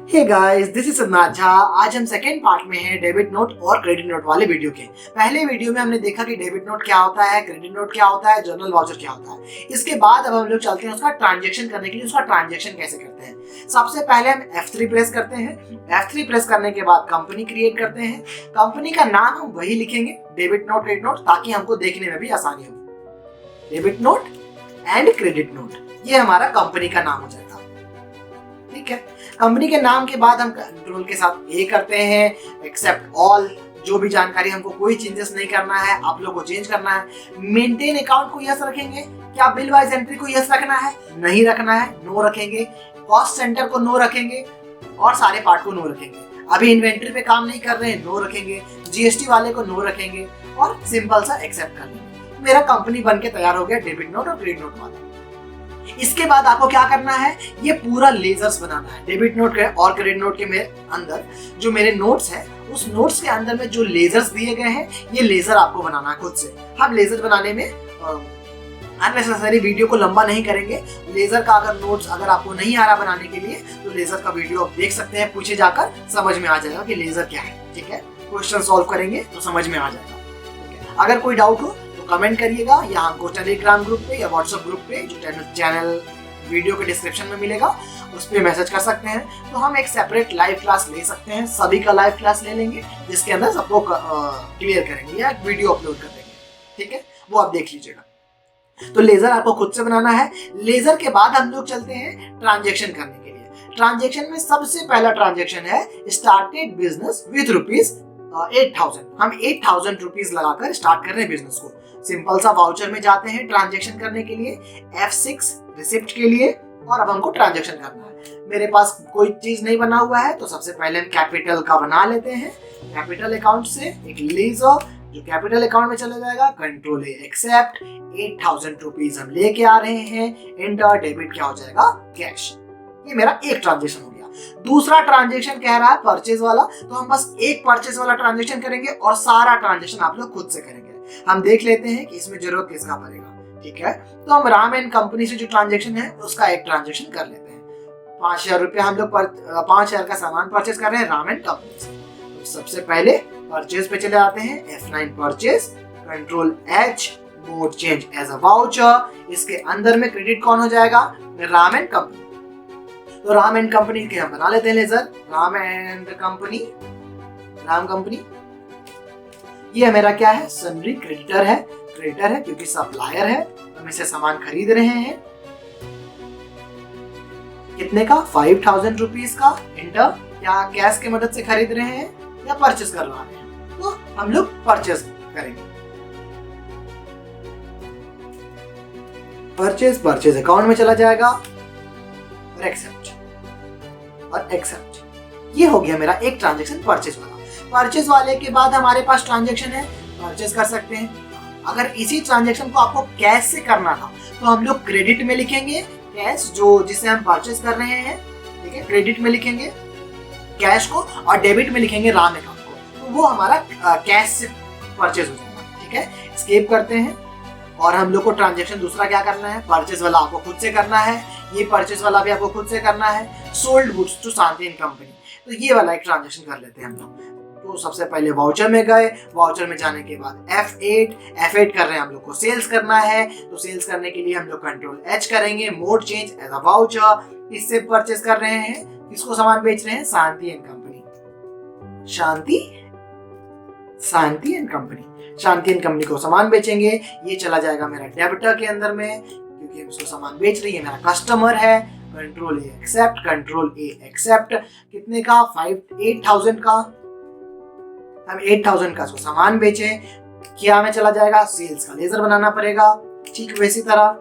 Hey guys, this is Siddharth Jha. आज हम second part में हैं डेबिट नोट और क्रेडिट नोट वाले वीडियो के। पहले वीडियो में हमने देखा कि डेबिट नोट क्या होता है, क्रेडिट नोट क्या होता है, जर्नल वाउचर क्या होता है। इसके बाद अब हम लोग चलते हैं उसका ट्रांजैक्शन करने के लिए, उसका ट्रांजैक्शन कैसे करते हैं। सबसे पहले हम F3 प्रेस करते हैं। F3 प्रेस करने के बाद कंपनी क्रिएट करते हैं। कंपनी का नाम हम वही लिखेंगे, डेबिट नोट, क्रेडिट नोट, ताकि हमको देखने में भी आसानी हो। Debit note and credit note, ये हमारा कंपनी का नाम हो जाएगा। ठीक है, कंपनी के नाम के बाद हम कंट्रोल के साथ ए करते हैं, एक्सेप्ट ऑल। जो भी जानकारी हमको कोई चेंजेस नहीं करना है, आप लोग को चेंज करना है। मेंटेन अकाउंट को यस रखेंगे। क्या बिल वाइज एंट्री को यस रखना है? नहीं रखना है, नो रखेंगे। कॉस्ट सेंटर को नो रखेंगे और सारे पार्ट को नो रखेंगे। अभी इन्वेंट्री पे काम नहीं कर रहे हैं, नो रखेंगे। जीएसटी वाले को नो रखेंगे और सिंपल सा एक्सेप्ट कर लेंगे। मेरा कंपनी बन के तैयार हो गया डेबिट नोट और क्रेडिट नोट वाला। इसके बाद आपको क्या करना है, ये पूरा लेजर्स बनाना है। डेबिट नोट और क्रेडिट नोट के अंदर जो मेरे नोट्स है, उस नोट्स के अंदर में जो लेजर्स दिए गए हैं, ये लेजर आपको बनाना है खुद से। हम लेजर बनाने में अननेसेसरी वीडियो को लंबा नहीं करेंगे। लेजर का अगर नोट्स अगर आपको नहीं आ रहा बनाने के लिए, तो लेजर का वीडियो आप देख सकते हैं, पूछे जाकर समझ में आ जाएगा कि लेजर क्या है। ठीक है, क्वेश्चन सॉल्व करेंगे तो समझ में आ जाएगा। ठीक है, अगर कोई डाउट हो कमेंट करिएगा, या हमको टेलीग्राम ग्रुप पे या व्हाट्सएप ग्रुप पे, जो चैनल वीडियो के डिस्क्रिप्शन में मिलेगा, उस पे मैसेज कर सकते हैं। तो हम एक सेपरेट लाइव क्लास ले सकते हैं, सभी का लाइव क्लास ले लेंगे, जिसके अंदर सबको क्लियर करेंगे या वीडियो अपलोड कर देंगे। ठीक है, वो आप देख लीजिएगा। तो लेजर आपको खुद से बनाना है। लेजर के बाद हम लोग चलते हैं ट्रांजेक्शन करने के लिए। ट्रांजेक्शन में सबसे पहला ट्रांजेक्शन है स्टार्टेड बिजनेस विद ₹8,000। हम 8,000 रुपीज लगाकर स्टार्ट कर रहे हैं बिजनेस को। सिंपल सा वाउचर में जाते हैं ट्रांजैक्शन करने के लिए, F6 रिसिप्ट के लिए, और अब हमको ट्रांजैक्शन करना है। मेरे पास कोई चीज नहीं बना हुआ है, तो सबसे पहले हम कैपिटल का बना लेते हैं। कैपिटल अकाउंट से एक लेजर जो कैपिटल अकाउंट में चला जाएगा, कंट्रोल ए एक्सेप्ट। 8,000 रुपीज हम लेके आ रहे हैं, एंटर। डेबिट क्या हो जाएगा? कैश। ये मेरा एक ट्रांजेक्शन हो गया। दूसरा ट्रांजेक्शन कह रहा है परचेज वाला, तो हम बस एक परचेज वाला ट्रांजेक्शन करेंगे और सारा ट्रांजेक्शन आप लोग खुद से करेंगे। हम देख लेते हैं कि इसमें जरूरत किसका पड़ेगा। ठीक है, तो हम राम एंड कंपनी से जो ट्रांजेक्शन है, उसका एक ट्रांजेक्शन कर लेते हैं। 5,000 रुपया हम लोग 5,000 का सामान परचेज कर रहे हैं राम एंड कंपनी से। तो सबसे पहले परचेज पे चले आते हैं, F9 purchase, control H, mode change as a voucher. इसके अंदर में क्रेडिट कौन हो जाएगा? Ram and company. तो राम एंड कंपनी के हम बना लेते हैं ledger, Ram and company, Ram company. ये मेरा क्या है? सन्ड्री क्रेडिटर है। क्रेडिटर है क्योंकि सप्लायर है, हम इसे सामान खरीद रहे हैं। कितने का? 5,000 रुपीज का। एंटर। क्या कैश की मदद से खरीद रहे हैं या परचेस कर रहे हैं? तो हम लोग परचेस करेंगे। परचेज अकाउंट में चला जाएगा और एक्सेप्ट और एक्सेप्ट। ये हो गया मेरा एक ट्रांजेक्शन परचेज वाला। परचेज वाले के बाद हमारे पास ट्रांजेक्शन है, परचेज कर सकते हैं। अगर इसी ट्रांजेक्शन को आपको कैश से करना था, तो हम लोग क्रेडिट में लिखेंगे कैश, जो जिसे हम परचेज कर रहे हैं। ठीक है, क्रेडिट में लिखेंगे कैश को और डेबिट में लिखेंगे राम अकाउंट को। तो वो हमारा कैश से परचेज हो जाएगा। ठीक है, एस्केप करते हैं और हम लोग को ट्रांजेक्शन दूसरा क्या करना है? परचेज वाला आपको खुद से करना है, ये परचेज वाला भी आपको खुद से करना है। Sold goods to Shanti and company, तो ये वाला एक ट्रांजेक्शन कर लेते हैं हम लोग। तो सबसे पहले वाउचर में गए, वाउचर में जाने के बाद F8 कर रहे हैं, हम लोग को सेल्स करना है। तो सेल्स करने के लिए हम लोग कंट्रोल H करेंगे, mode change as a voucher. इससे परचेज कर रहे हैं, किसको सामान बेच रहे हैं? Shanti and company. Shanti and company को सामान बेचेंगे। ये चला जाएगा मेरा डेबिटर के अंदर में, क्योंकि हम इसको सामान बेच रही है, मेरा कस्टमर है। Control A accept, control A accept. कितने का? 8,000 का। हम 8,000 का इसको सामान बेचे। क्या में चला जाएगा? सेल्स का लेजर बनाना पड़ेगा। ठीक वैसी तरह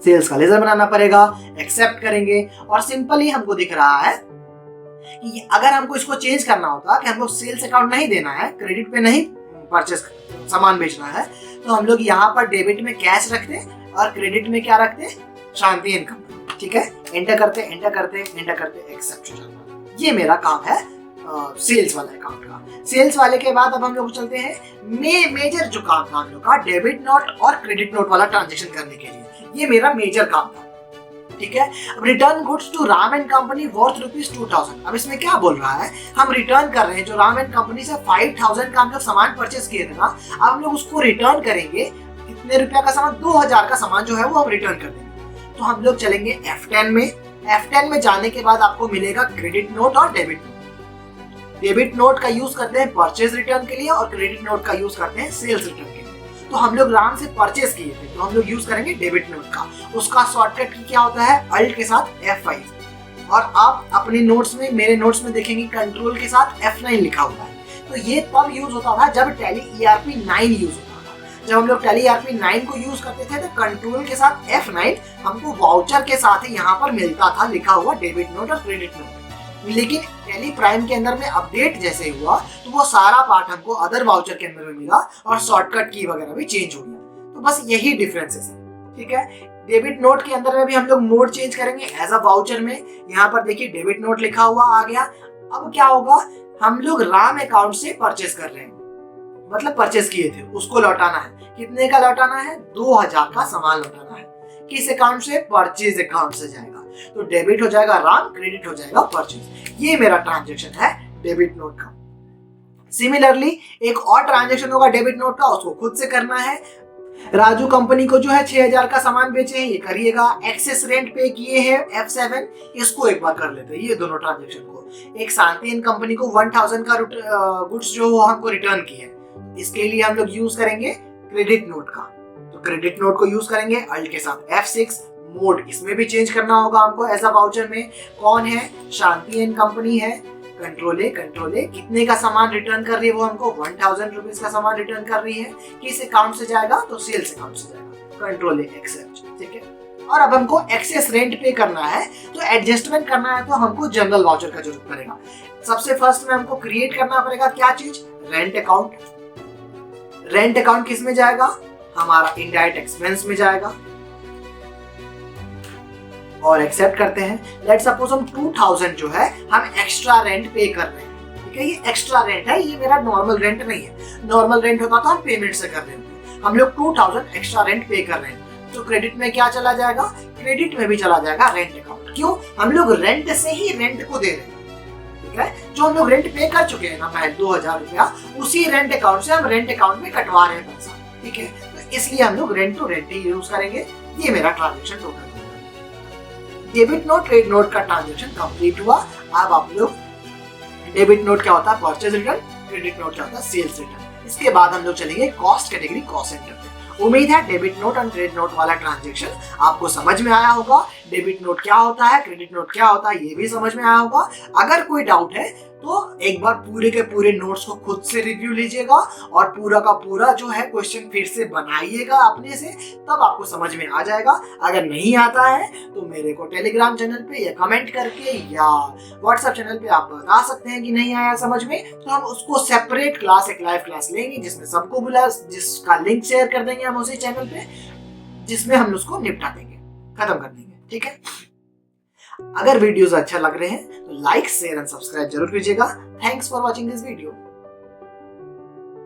सेल्स का लेजर बनाना पड़ेगा, एक्सेप्ट करेंगे। और सिंपल ही हमको दिख रहा है कि अगर हमको इसको चेंज करना होता कि हमको सेल्स अकाउंट नहीं देना है, क्रेडिट पे नहीं परचेस सामान बेचना है, तो हम लोग यहाँ पर डेबिट में कैश रखते और क्रेडिट में क्या रखते? शांति एंड कंपनी। ठीक है, एंटर करते एक्सेप्ट हो जाता। ये मेरा काम है सेल्स वाला अकाउंट का। सेल्स वाले के बाद अब हम लोग चलते हैं मेजर जो काम था हम लोग का, डेबिट नोट और क्रेडिट नोट वाला ट्रांजेक्शन करने के लिए। ये मेरा मेजर काम था। ठीक है। अब return goods to Ram and company worth ₹2000। अब इसमें क्या बोल रहा है, हम रिटर्न कर रहे हैं जो राम एंड कंपनी से 5000 का हम लोग सामान परचेस किए थे ना, अब हम लोग उसको रिटर्न करेंगे। कितने रुपया का सामान? 2000 का सामान जो है वो हम रिटर्न कर देंगे। तो हम लोग चलेंगे F10 में। F10 में जाने के बाद आपको मिलेगा क्रेडिट नोट और डेबिट नोट। डेबिट नोट का यूज करते हैं परचेज रिटर्न के लिए और क्रेडिट नोट का यूज करते हैं सेल्स रिटर्न के लिए। तो हम लोग राम से परचेज किए थे तो हम लोग यूज करेंगे डेबिट नोट का। उसका शॉर्टकट की क्या होता है? अल्ट के साथ F5। और आप अपने नोट्स में, मेरे नोट्स में देखेंगे कंट्रोल के साथ F9 लिखा हुआ है। तो ये तब यूज होता था जब टैली ERP 9 यूज होता था। जब हम लोग टैली ERP 9 को यूज करते थे तो कंट्रोल के साथ F9 हमको वाउचर के साथ ही यहाँ पर मिलता था लिखा हुआ डेबिट नोट और क्रेडिट नोट। लेकिन टैली प्राइम के अंदर में अपडेट जैसे हुआ तो वो सारा पार्ट हमको अदर वाउचर के अंदर में मिला और शॉर्टकट की वगैरह भी चेंज हो गया। तो बस यही डिफरेंसेस है, ठीक है। डेबिट नोट के अंदर में भी हम लोग मोड चेंज करेंगे एज अ वाउचर में। यहाँ पर देखिए डेबिट नोट लिखा हुआ आ गया। अब क्या होगा, हम लोग राम अकाउंट से परचेस कर रहे हैं, मतलब परचेस किए थे, उसको लौटाना है। कितने का लौटाना है? 2000 का सामान लौटाना है। किस अकाउंट से? परचेज अकाउंट से जाएगा। तो डेबिट हो जाएगा राम, क्रेडिट हो जाएगा परचेज। ये मेरा ट्रांजैक्शन है डेबिट नोट का। सिमिलरली एक और ट्रांजैक्शन होगा डेबिट नोट का, उसको खुद से करना है। राजू कंपनी को जो है 6000 का सामान बेचे हैं, ये करिएगा। एक्सेस रेंट पे किए हैं F7, इसको एक बार कर लेते हैं ये दोनों ट्रांजैक्शन को। एक शांति एंड कंपनी को 1000 का गुड्स जो वो हमको रिटर्न किए हैं, इसके लिए हम लोग यूज करेंगे क्रेडिट नोट का। तो क्रेडिट नोट को यूज करेंगे अल्ट के साथ F6। मोड इसमें भी चेंज करना होगा हमको एज अ वाउचर में। कौन है? शांति एंड कंपनी है। कंट्रोल ए कितने का सामान रिटर्न कर रही है? वो हमको 1000 रुपीज का सामान रिटर्न कर रही है। किस अकाउंट से जाएगा? तो सेल्स अकाउंट से जाएगा। कंट्रोल ए एक्सेप्ट, ठीक है। और अब हमको एक्सेस रेंट पे करना है, तो एडजस्टमेंट करना है, तो हमको जनरल वाउचर का जरूरत पड़ेगा। सबसे फर्स्ट में हमको क्रिएट करना पड़ेगा क्या चीज? Rent account. रेंट अकाउंट किस में जाएगा? हमारा इनडायरेक्ट एक्सपेंस में जाएगा और एक्सेप्ट करते हैं। लेट्स सपोज हम 2000 जो है हम एक्स्ट्रा रेंट पे कर रहे हैं, ठीक है। ये एक्स्ट्रा रेंट है, ये मेरा नॉर्मल रेंट नहीं है। नॉर्मल रेंट होता तो हम पेमेंट से कर रहे होते। हम लोग 2000 एक्स्ट्रा रेंट पे कर रहे हैं, तो क्रेडिट में क्या चला जाएगा? क्रेडिट में भी चला जाएगा रेंट अकाउंट। क्यों? हम लोग रेंट से ही रेंट को दे रहे हैं, ठीक है। जो हम लोग रेंट पे कर चुके हैं ना पहले 2000 रुपया, उसी रेंट अकाउंट से हम रेंट अकाउंट में कटवा रहे हैं पैसा, ठीक है। तो इसलिए हम लोग रेंट टू रेंट ही यूज करेंगे। ये मेरा transaction total. Debit note credit note का ट्रांजैक्शन कंप्लीट हुआ। अब आप लोग, डेबिट नोट क्या होता है? Purchase return. क्रेडिट नोट क्या होता है? Sales return. इसके बाद हम लोग चलेंगे कॉस्ट कैटेगरी, कॉस्ट सेंटर पे। उम्मीद है डेबिट नोट और क्रेडिट नोट वाला ट्रांजैक्शन आपको समझ में आया होगा। डेबिट नोट क्या होता है, क्रेडिट नोट क्या होता है, ये भी समझ में आया होगा। अगर कोई डाउट है तो एक बार पूरे के पूरे नोट्स को खुद से रिव्यू लीजिएगा और पूरा का पूरा जो है क्वेश्चन फिर से बनाइएगा अपने से, तब आपको समझ में आ जाएगा। अगर नहीं आता है तो मेरे को टेलीग्राम चैनल पे या कमेंट करके या व्हाट्सएप चैनल पे आप बता सकते हैं कि नहीं आया समझ में, तो हम उसको सेपरेट क्लास, एक लाइव क्लास लेंगे जिसमें सबको बुला, जिसका लिंक शेयर कर देंगे हम उसी चैनल पे, जिसमें हम उसको निपटा देंगे, खत्म कर देंगे, ठीक है। अगर वीडियोस अच्छा लग रहे हैं तो लाइक, शेयर एंड सब्सक्राइब जरूर कीजिएगा। Thanks for watching this video.